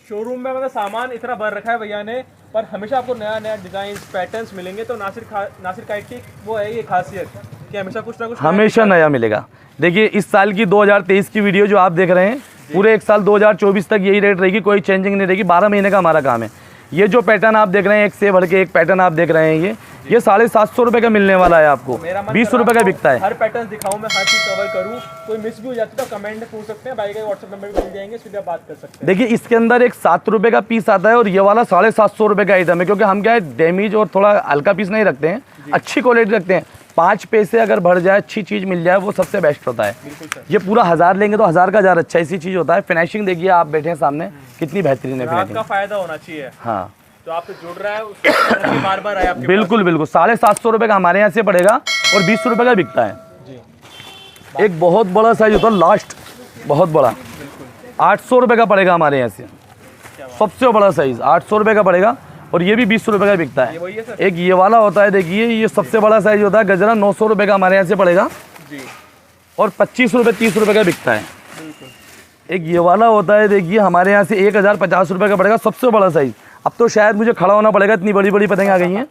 शोरूम में, मतलब सामान इतना भर रखा है भैया ने, पर हमेशा आपको नया नया डिजाइन पैटर्न्स मिलेंगे। तो नासिर काइट की वो है ये खासियत कि हमेशा कुछ ना कुछ हमेशा नया मिलेगा। देखिए इस साल की 2023 की वीडियो जो आप देख रहे हैं, पूरे एक साल 2024 तक यही रेट रहेगी, कोई चेंजिंग नहीं रहेगी। 12 महीने का हमारा काम है। ये जो पैटर्न आप देख रहे हैं, एक से बढ़ के एक पैटर्न आप देख रहे हैं, ये 750 रुपये का मिलने वाला है आपको, 20 रुपये का बिकता है। हर पैटर्न दिखाऊं, मैं हर चीज कवर करूं, कोई मिस भी हो जाती है तो कमेंट में पूछ सकते हैं, भाई का व्हाट्सएप नंबर भी मिल जाएंगे, सीधे बात कर सकते हैं। देखिए इसके अंदर एक 7 रुपये का पीस आता है और ये वाला 750 रुपये का आइटम है, क्योंकि हम क्या है डैमेज और थोड़ा हल्का पीस नहीं रखते हैं, अच्छी क्वालिटी रखते हैं। 5 पैसे अगर बढ़ जाए, अच्छी चीज़ मिल जाए, वो सबसे बेस्ट होता है। ये पूरा 1000 लेंगे तो 1000 का 1000 अच्छा ऐसी चीज़ होता है। फिनिशिंग देखिए, आप बैठे हैं सामने, कितनी बेहतरीन है फिनिशिंग का फायदा होना चाहिए। हाँ, तो आपसे जुड़ रहा है उसको बार बार आए आपके बिल्कुल बिल्कुल। 750 रुपये का हमारे यहाँ से पड़ेगा और 20 रुपये का बिकता है जी। एक बहुत बड़ा साइज होता है, लास्ट बहुत बड़ा, 800 रुपये का पड़ेगा हमारे यहाँ से। सबसे बड़ा साइज 800 रुपये का पड़ेगा और ये भी 20 रुपये का बिकता है। एक ये वाला होता है, देखिए ये सबसे बड़ा साइज होता है, गजरा 900 रुपये का हमारे यहाँ से पड़ेगा जी। और 25 रुपये 30 रुपये का बिकता है। एक ये वाला होता है, देखिए हमारे यहाँ से 1050 रुपये का पड़ेगा, सबसे बड़ा साइज। अब तो शायद मुझे खड़ा होना पड़ेगा, इतनी बड़ी बड़ी पतंग आ गई हैं।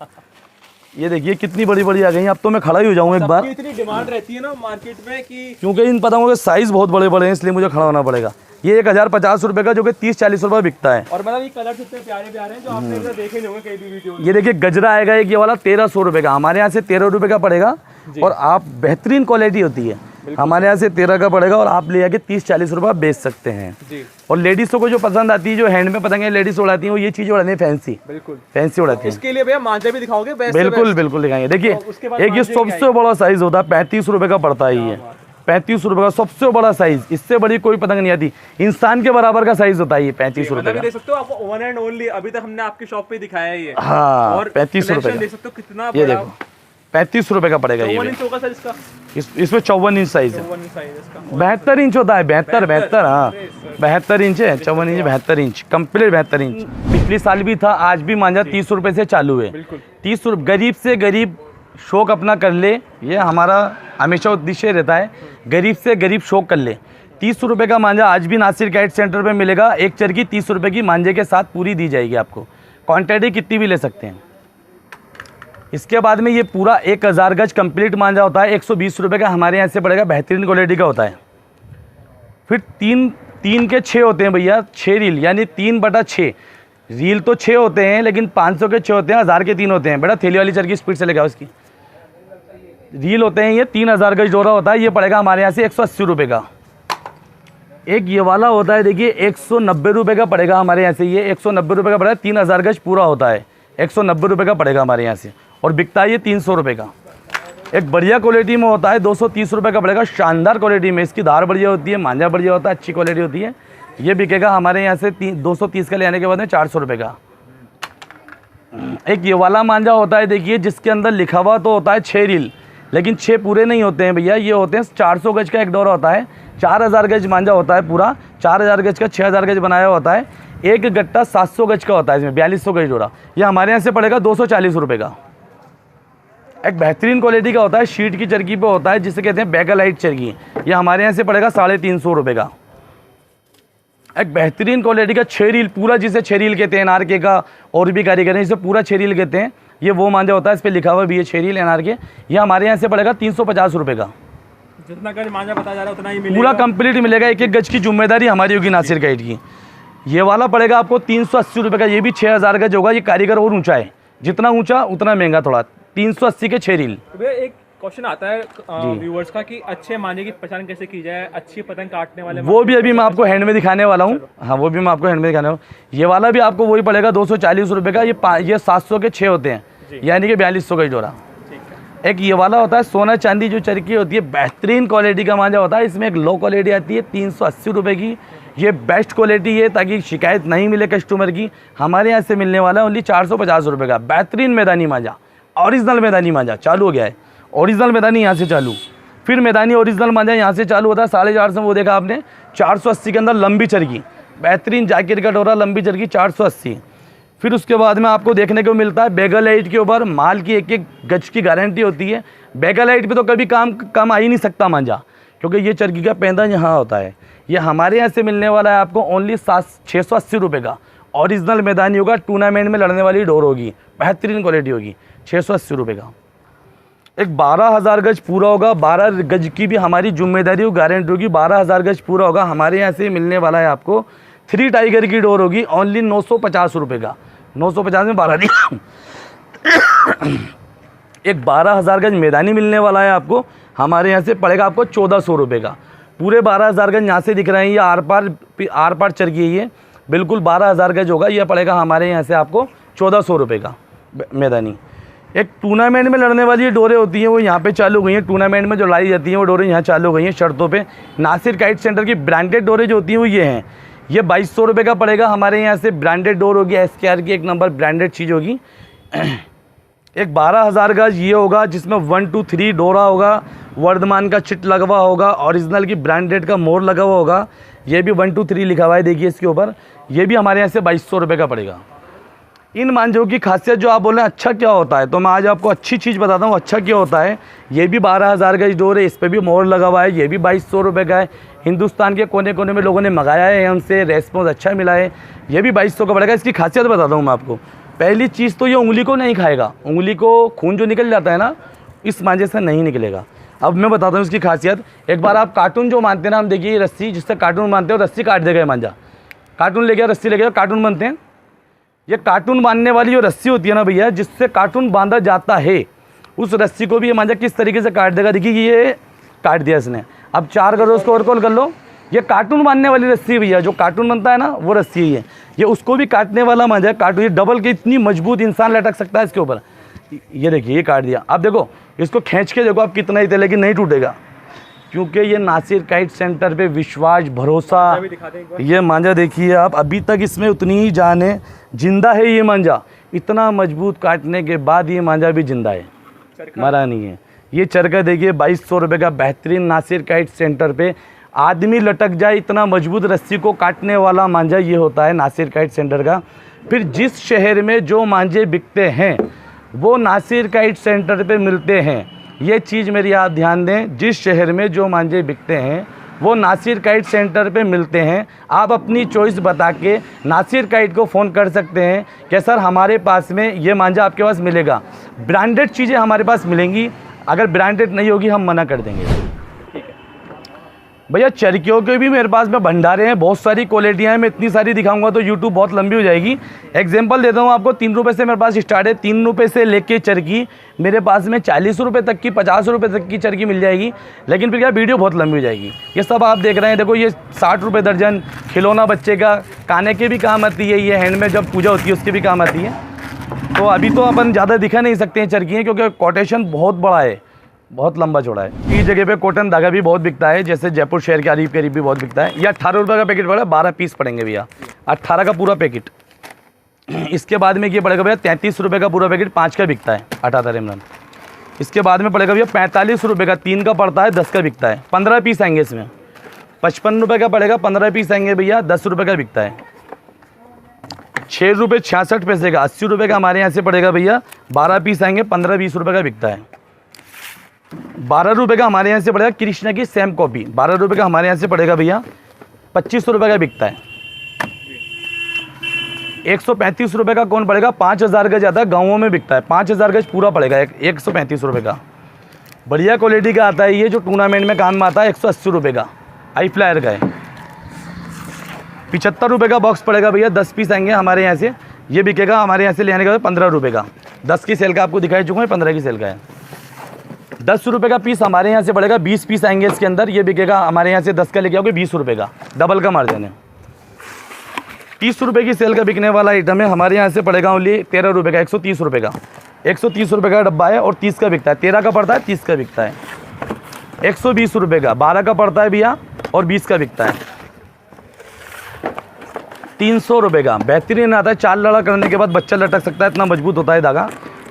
ये देखिए कितनी बड़ी बड़ी आ गई हैं, अब तो मैं खड़ा ही हो जाऊँ एक बार। इतनी डिमांड रहती है ना मार्केट में कि क्योंकि इन पतंगों के साइज बहुत बड़े बड़े हैं, इसलिए मुझे खड़ा होना पड़ेगा। ये 1050 रुपये का, जो कि 30-40 रुपये बिकता है। और मतलब ये कलर इतने प्यारे प्यारे हैं जो आपने देखे नहीं होंगे कई भी वीडियो। ये देखिए गजरा आएगा एक, ये वाला 1300 रुपये का, हमारे यहाँ से 13 रुपये का पड़ेगा। और आप बेहतरीन क्वालिटी होती है, हमारे यहाँ से 13 का पड़ेगा और आप ले आके 30-40 रुपये बेच सकते हैं जी। और लेडीज़ों को जो पसंद आती है, जो हैंड में पतंगे लेडीज उड़ाती हैं, वो ये चीज़ उड़ाती है फैंसी, बिल्कुल फैंसी उड़ाती है। इसके लिए भैया मांझा भी दिखाओगे? बिल्कुल बिल्कुल दिखाएंगे। देखिए एक ये सबसे बड़ा साइज होता है, 35 रुपये का पड़ता है ये, 35 रुपये का सबसे बड़ा साइज। इससे बड़ी कोई पतंग नहीं आती, इंसान के बराबर का साइज होता है ये, 35 रुपये का। देख सकते हो आपको वन एंड ओनली, अभी तक हमने आपकी शॉप पे दिखाया है ये। हाँ, और 35 रुपये का देख सकते हो कितना, ये देखो 35 रुपये का पड़ेगा ये। 54 इंच होगा सर इसका, इसमें 54 इंच साइज है, 72 इंच होता है, 72 हाँ 72 इंच है, 54 इंच 72 इंच कंप्लीट 72 इंच। पिछले साल भी था, आज भी मांझा 30 रुपये से चालू है। 30 रुपये, गरीब से गरीब शौक अपना कर ले, ये हमारा हमेशा उद्देश्य रहता है, गरीब से गरीब शौक कर ले। 30 रुपये का मांझा आज भी नासिर काइट सेंटर पे मिलेगा। एक चरखी 30 रुपये की मांझे के साथ पूरी दी जाएगी आपको, क्वांटिटी कितनी भी ले सकते हैं। इसके बाद में ये पूरा 1000 गज कंप्लीट मांझा होता है, 120 रुपये का हमारे यहाँ से पड़ेगा, बेहतरीन क्वालिटी का होता है। फिर 3 के 6 होते हैं भैया, 6 रील, यानी 3/6 रील तो 6 होते हैं, लेकिन 500 के 6 होते हैं, 1000 के 3 होते हैं। बेटा थैली वाली चरखी स्पीड से लेगा उसकी। रील होते हैं ये 3000 गज डोरा होता है, ये पड़ेगा हमारे यहाँ से 180 रुपये का। एक ये वाला होता है, देखिए 190 रुपये का पड़ेगा हमारे यहाँ से, ये 190 रुपये का पड़ेगा, 3000 गज पूरा होता है, 190 रुपये का पड़ेगा हमारे यहाँ से, और बिकता है ये 300 रुपये का। एक बढ़िया क्वालिटी में होता है, 230 रुपये का पड़ेगा, शानदार क्वालिटी में, इसकी धार बढ़िया होती है, मांझा बढ़िया होता है, अच्छी क्वालिटी होती है। ये बिकेगा हमारे यहाँ से 230 का ले आने के बाद में 400 रुपये का। एक ये वाला मांझा होता है, देखिए जिसके अंदर लिखा हुआ तो होता है 6 रील, लेकिन 6 पूरे नहीं होते हैं भैया, ये होते हैं 400 गज का एक डोरा होता है, 4000 गज मांझा होता है पूरा, 4000 गज का 6000 गज बनाया होता है, एक गट्टा 700 गज का होता है, इसमें 4200 गज डोरा, ये हमारे यहाँ से पड़ेगा 240 रुपये का। एक बेहतरीन क्वालिटी का होता है, शीट की चरखी पे होता है, जिसे कहते हैं बैकलाइट चरखी, ये हमारे यहाँ से पड़ेगा 350 रुपये का। एक बेहतरीन क्वालिटी का 6 रील पूरा, जिसे 6 रील कहते हैं, एनआरके का और भी कारीगर हैं, इसे पूरा 6 रील कहते हैं, ये वो मांझा होता है, इस पर लिखा हुआ भी है 6 रील एनआरके, ये हमारे यहाँ से पड़ेगा 350 रुपये का। जितना गज मांझा बताया जा रहा है उतना ही मिलेगा, पूरा कंप्लीट मिलेगा, एक एक गज की जिम्मेदारी हमारी होगी नासिर काइट की। ये वाला पड़ेगा आपको 380 रुपये का, ये भी 6000 गज होगा, ये कारीगर और ऊंचा है, जितना ऊंचा उतना महंगा थोड़ा, 380 के 6 रील। तो भैया एक क्वेश्चन आता है व्यूअर्स का कि अच्छे मांझे की पहचान कैसे की जाए, अच्छी पतंग काटने वाले, वो भी अभी मैं आपको हैंड में दिखाने वाला हूँ। हाँ, वो भी मैं आपको हैंड में दिखाने वाला हूँ। ये वाला भी आपको वही पड़ेगा 240 रुपये का, ये 700 के 6 होते हैं, यानी कि 4200 का डोरा। एक ये वाला होता है सोना चांदी जो चरखी होती है, बेहतरीन क्वालिटी का मांझा होता है, इसमें एक लो क्वालिटी आती है 380 रुपये की, ये बेस्ट क्वालिटी है, ताकि शिकायत नहीं मिले कस्टमर की। हमारे यहाँ से मिलने वाला है ओनली 450 रुपये का, बेहतरीन मैदानी मांझा, ओरिजिनल मैदानी मांझा चालू हो गया है, ओरिजिनल मैदानी यहाँ से चालू, फिर मैदानी ओरिजिनल मांझा यहाँ से चालू होता है 450 में, वो देखा आपने 480 के अंदर लंबी चरखी, बेहतरीन जाकिर का डोरा, लंबी चरखी 480। फिर उसके बाद में आपको देखने को मिलता है बैगलाइट के ऊपर माल की एक एक गज की गारंटी होती है। बैगलाइट पे तो कभी कम आ ही नहीं सकता मांझा, क्योंकि ये चरखी का पैदा यहाँ होता है। ये हमारे यहाँ से मिलने वाला है आपको ओनली 680 रुपये का, ओरिजिनल मैदानी होगा, टूर्नामेंट में लड़ने वाली डोर होगी, बेहतरीन क्वालिटी होगी, 680 रुपये का। एक 12000 गज पूरा होगा, 12 गज की भी हमारी जिम्मेदारी हो, गारंटी होगी, 12000 गज पूरा होगा, हमारे यहाँ से मिलने वाला है आपको 3 टाइगर की डोर होगी, ओनली 950 रुपये का, 950 में 12 दिया। एक 12000 गज मैदानी मिलने वाला है आपको, हमारे यहाँ से पड़ेगा आपको 1400 रुपये का। पूरे 12000 गज यहाँ से दिख रहे हैं, ये आर पार चरखी है, ये बिल्कुल 12000 गज होगा, ये पड़ेगा हमारे यहाँ से आपको 1400 रुपये का मैदानी। एक टूर्नामेंट में लड़ने वाली डोरे होती हैं, वो यहाँ पे चालू गई हैं, टूर्नामेंट में जो लाई जाती हैं वो डोरे यहाँ चालू गई हैं शर्तों पे। नासिर काइट सेंटर की ब्रांडेड डोरे जो होती हैं वो ये हैं, ये 2200 रुपये का पड़ेगा हमारे यहाँ से, ब्रांडेड डोर होगी, SKR की एक नंबर ब्रांडेड चीज़ होगी। एक 12000 का ये होगा, जिसमें 1 2 3 डोरा होगा, वर्धमान का चिट लगा हुआ होगा, ओरिजिनल की ब्रांडेड का मोर लगा हुआ होगा, ये भी 1 2 3 लिखा हुआ है, देखिए इसके ऊपर, ये भी हमारे यहाँ से 2200 रुपये का पड़ेगा। इन मांझों की खासियत जो आप बोल रहे हैं अच्छा क्या होता है, तो मैं आज आपको अच्छी चीज़ बताता हूँ अच्छा क्या होता है। ये भी 12000 गज डोर है, इस पर भी मोर लगा हुआ है, ये भी 2200 रुपये का है। हिंदुस्तान के कोने कोने में लोगों ने मंगाया है, उनसे रेस्पॉन्स अच्छा मिला है, ये भी 2200 का पड़ेगा। इसकी खासियत बताता हूँ मैं आपको। पहली चीज़ तो ये उंगली को नहीं खाएगा, उंगली को खून जो निकल जाता है ना, इस मांझे से नहीं निकलेगा। अब मैं बताता हूँ इसकी खासियत। एक बार आप कार्टून जो मानते हैं ना, हम देखिए ये रस्सी, जिससे कार्टून मानते हो, रस्सी काट देगा मांझा, कार्टून ले गया, रस्सी ले गया, कार्टून बनते हैं। ये कार्टून बांधने वाली जो रस्सी होती है ना भैया, जिससे कार्टून बांधा जाता है, उस रस्सी को भी ये मांझा किस तरीके से काट देगा। देखिए ये काट दिया इसने, अब 4 करो, उसको और कॉल कर लो। ये कार्टून बांधने वाली रस्सी है भैया, जो कार्टून बनता है ना वो रस्सी ही है, ये उसको भी काटने वाला मांझा है। कार्टून ये डबल के, इतनी मजबूत इंसान लटक सकता है इसके ऊपर। ये देखिए ये काट दिया। अब देखो इसको खींच के देखो आप कितना ही थे, लेकिन नहीं टूटेगा, क्योंकि ये नासिर काइट सेंटर पे विश्वास भरोसा। ये मांझा देखिए आप, अभी तक इसमें उतनी ही जान है, जिंदा है ये मांझा, इतना मजबूत काटने के बाद ये मांझा भी जिंदा है, मरा नहीं है। ये चरखा देखिए 2200 रुपये का, बेहतरीन नासिर काइट सेंटर पे आदमी लटक जाए इतना मजबूत रस्सी को काटने वाला मांझा ये होता है नासिर काइट सेंटर का। फिर जिस शहर में जो मांझे बिकते हैं वो नासिर काइट सेंटर पे मिलते हैं। ये चीज़ मेरी आप ध्यान दें, जिस शहर में जो मांझे बिकते हैं वो नासिर काइट सेंटर पे मिलते हैं। आप अपनी चॉइस बता के नासिर काइट को फ़ोन कर सकते हैं कि सर हमारे पास में ये मांझा आपके पास मिलेगा। ब्रांडेड चीज़ें हमारे पास मिलेंगी, अगर ब्रांडेड नहीं होगी हम मना कर देंगे। भैया चरखियों के भी मेरे पास में भंडारे हैं, बहुत सारी क्वालिटियाँ हैं। मैं इतनी सारी दिखाऊंगा तो यूट्यूब बहुत लंबी हो जाएगी। एग्जांपल देता हूँ आपको, 3 रुपये से मेरे पास स्टार्ट है। 3 रुपये से लेके चरखी मेरे पास में 40 रुपये तक की, 50 रुपये तक की चरखी मिल जाएगी। लेकिन फिर क्या वीडियो बहुत लंबी हो जाएगी। ये सब आप देख रहे हैं, देखो ये 60 रुपये दर्जन, खिलौना बच्चे का, खाने के भी काम आती है। ये हैंड में जब पूजा होती है उसके भी काम आती है। तो अभी तो अपन ज़्यादा दिखा नहीं सकते हैं चरखियाँ, क्योंकि कोटेशन बहुत बड़ा है, बहुत लंबा चौड़ा है। इस जगह पे कॉटन धागा भी बहुत बिकता है, जैसे जयपुर शहर के करीब भी बहुत बिकता है। ये 18 रुपये का पैकेट पड़ेगा, 12 पीस पड़ेंगे भैया, 18 का पूरा पैकेट। इसके बाद में ये पड़ेगा भैया 33 रुपये का पूरा पैकेट, 5 का बिकता है 78 ml। इसके बाद में पड़ेगा भैया 45 रुपये का, 3 का पड़ता है, 10 का बिकता है। 15 पीस आएंगे इसमें। 55 रुपये का पड़ेगा, 15 पीस आएंगे भैया, 10 रुपये का बिकता है। 6 रुपये 66 पैसे का, 80 रुपये का हमारे यहाँ से पड़ेगा भैया, 12 पीस आएंगे, 15-20 रुपये का बिकता है। 12 रुपये का हमारे यहाँ से पड़ेगा कृष्णा की सेम कॉपी, 12 रुपये का हमारे यहाँ से पड़ेगा भैया, 25 रुपये का बिकता है। 135 रुपये का कौन पड़ेगा, 5000 का ज़्यादा गाँवों में बिकता है, 5000 का पूरा पड़ेगा 135 रुपये का। बढ़िया क्वालिटी का आता है ये, जो टूर्नामेंट में काम में आता है, 180 रुपये का आई फ्लायर का है। 75 रुपये का बॉक्स पड़ेगा भैया, 10 पीस आएंगे हमारे यहाँ से। ये बिकेगा हमारे यहाँ से ले आने का 15 रुपये का, 10 की सेल का आपको दिखाई चुका है, 15 की सेल का है। 10 रुपये का पीस हमारे यहाँ से पड़ेगा, 20 पीस आएंगे इसके अंदर। ये बिकेगा हमारे यहाँ से 10 का लेके आओगे 20 रुपये का, डबल का मार्जिन है। 30 रुपये की सेल का बिकने वाला आइटम है, हमारे यहाँ से पड़ेगा ओनली 13 रुपये का, 130 रुपये का। 130 रुपये का डब्बा है और 30 का बिकता है। 13 का पड़ता है, 30 का बिकता है। 120 रुपये का, 12 का पड़ता है भैया और 20 का बिकता है। 300 रुपये का बेहतरीन आता है, 4 लड़ा करने के बाद बच्चा लटक सकता है, इतना मजबूत होता है धागा।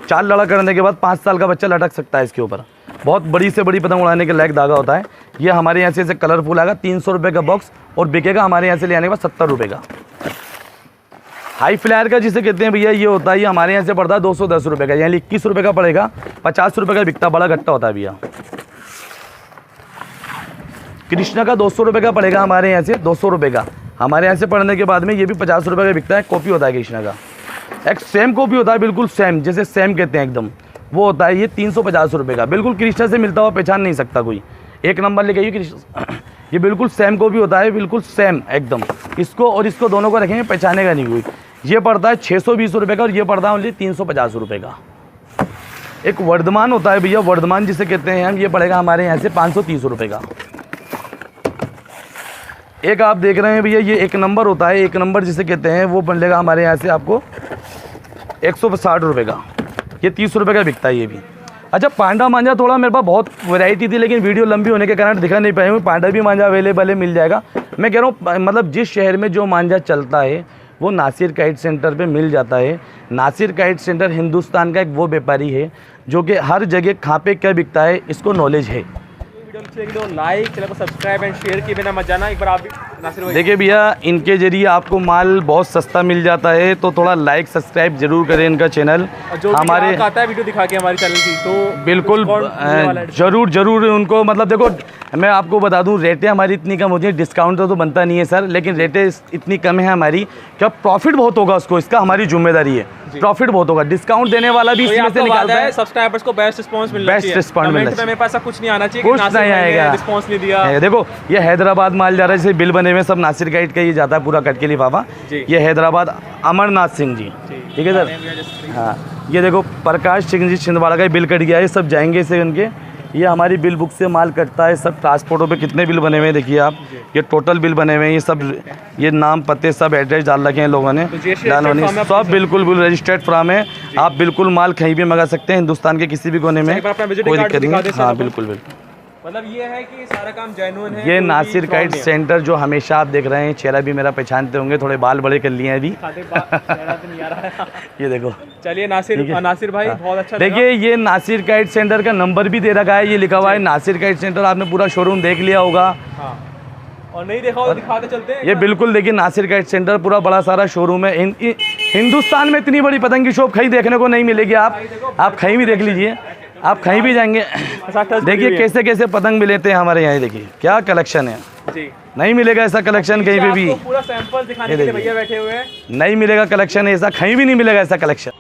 4 लड़ा करने के बाद 5 साल का बच्चा लटक सकता है इसके ऊपर। बहुत बड़ी से बड़ी पतंग उड़ाने के लायक धागा होता है। ये हमारे यहाँ से ऐसे कलरफुल आएगा, 300 रुपये का बॉक्स और बिकेगा हमारे यहाँ से ले आने के बाद 70 रुपये का। हाई फ्लायर का जिसे कहते हैं भैया, ये होता है, ये हमारे यहाँ से पड़ता है 210 रुपये का, यानी 21 रुपये का पड़ेगा, 50 रुपये का बिकता, बड़ा गट्टा होता है भैया। कृष्णा का 200 रुपये का पड़ेगा हमारे यहाँ से, 200 रुपये का हमारे यहाँ से पड़ने के बाद में ये भी 50 रुपये का बिकता है। कॉपी होता है कृष्णा का, एक सेम कॉपी होता है, बिल्कुल सेम, जैसे सेम कहते हैं एकदम, वो होता है। ये 350 रुपये का, बिल्कुल कृष्णा से मिलता हुआ पहचान नहीं सकता कोई। 1 नंबर लेके आइए कृष्णा, ये बिल्कुल सेम कॉपी होता है, बिल्कुल सेम एकदम। इसको और इसको दोनों को रखेंगे, पहचानेगा नहीं कोई। ये पड़ता है 620 रुपये का और ये पड़ता है ओनली 350 रुपये का। एक वर्धमान होता है भैया, वर्धमान जिसे कहते हैं हम, ये पड़ेगा हमारे यहाँ से 530 रुपये का। एक आप देख रहे हैं भैया, ये 1 नंबर होता है, 1 नंबर जिसे कहते हैं, वो बनेगा हमारे यहाँ से आपको 160 रुपये का। ये 30 रुपये का बिकता है ये भी। अच्छा, पांडा मांझा थोड़ा मेरे पास बहुत वैरायटी थी, लेकिन वीडियो लंबी होने के कारण दिखा नहीं पाए हूँ। पांडा भी मांझा अवेलेबल है, मिल जाएगा। मैं कह रहा हूँ मतलब जिस शहर में जो मांझा चलता है वो नासिर काइट सेंटर पे मिल जाता है। नासिर काइट सेंटर हिंदुस्तान का एक वो व्यापारी है जो कि हर जगह कहाँ पे क्या बिकता है इसको नॉलेज है। वीडियो लाइक, चैनल को सब्सक्राइब एंड शेयर किए बिना मत जाना। एक बार आप भी नासिर भाई, देखिए भैया, इनके जरिए आपको माल बहुत सस्ता मिल जाता है, तो थोड़ा लाइक सब्सक्राइब जरूर करें इनका चैनल। जो हमारे आता है वीडियो दिखा के हमारे चैनल की, तो बिल्कुल जरूर जरूर उनको, मतलब देखो मैं आपको बता दूं, रेटें हमारी इतनी कम होती है, डिस्काउंट तो बनता नहीं है सर, लेकिन रेटें इतनी कम है हमारी क्या प्रॉफिट बहुत होगा उसको, इसका हमारी जिम्मेदारी है। प्रॉफिट बहुत होगा, डिस्काउंट देने वाला भी इसमें से निकालता है। सब्सक्राइबर्स को बेस्ट रिस्पांस मिलना चाहिए, बेस्ट रिस्पांस मिलना चाहिए। मेरे पास ऐसा कुछ नहीं आना चाहिए, कुछ नहीं आएगा, रिस्पांस नहीं दिया। देखो ये हैदराबाद माल जा रहा है, जैसे बिल बने हुए सब नासिर काइट का ये जाता है पूरा कट के लिफाफा। ये हैदराबाद अमरनाथ सिंह जी, ठीक है सर। हाँ, ये देखो प्रकाश सिंह जी छिंदवाड़ा का बिल कट गया है, सब जाएंगे इसे उनके। ये हमारी बिल बुक से माल कटता है, सब ट्रांसपोर्टों पे कितने बिल बने हुए हैं देखिए आप, ये टोटल बिल बने हुए हैं, ये सब, ये नाम पते सब एड्रेस डाल रखे हैं लोगों ने, सब बिल्कुल रजिस्टर्ड फार्म है। आप बिल्कुल माल कहीं भी मंगा सकते हैं हिंदुस्तान के किसी भी कोने में, कोई दिक्कत नहीं। हाँ बिल्कुल बिल्कुल, मतलब ये है कि सारा काम जेन्युइन है। ये नासिर काइट सेंटर जो हमेशा आप देख रहे हैं, चेहरा भी मेरा पहचानते होंगे, थोड़े बाल बड़े कर लिए हैं अभी। ये देखो, चलिए नासिर भाई बहुत अच्छा। देखिए ये नासिर काइट सेंटर का नंबर भी दे रखा है, ये लिखा हुआ है नासिर काइट सेंटर, आपने पूरा शोरूम देख लिया होगा। और नहीं देखा हो तो दिखाते चलते हैं। ये बिल्कुल देखिए नासिर काइट सेंटर पूरा बड़ा सारा शोरूम है। हिंदुस्तान में इतनी बड़ी पतंग की शॉप कहीं देखने को नहीं मिलेगी। आप कहीं भी देख लीजिए, आप कहीं भी जाएंगे देखिए कैसे कैसे पतंग मिलते हैं हमारे यहाँ। देखिए क्या कलेक्शन है जी, नहीं मिलेगा ऐसा कलेक्शन कहीं पे भी। पूरा सैंपल दिखाने के लिए भैया बैठे हुए हैं। नहीं मिलेगा कलेक्शन ऐसा, कहीं भी नहीं मिलेगा ऐसा कलेक्शन।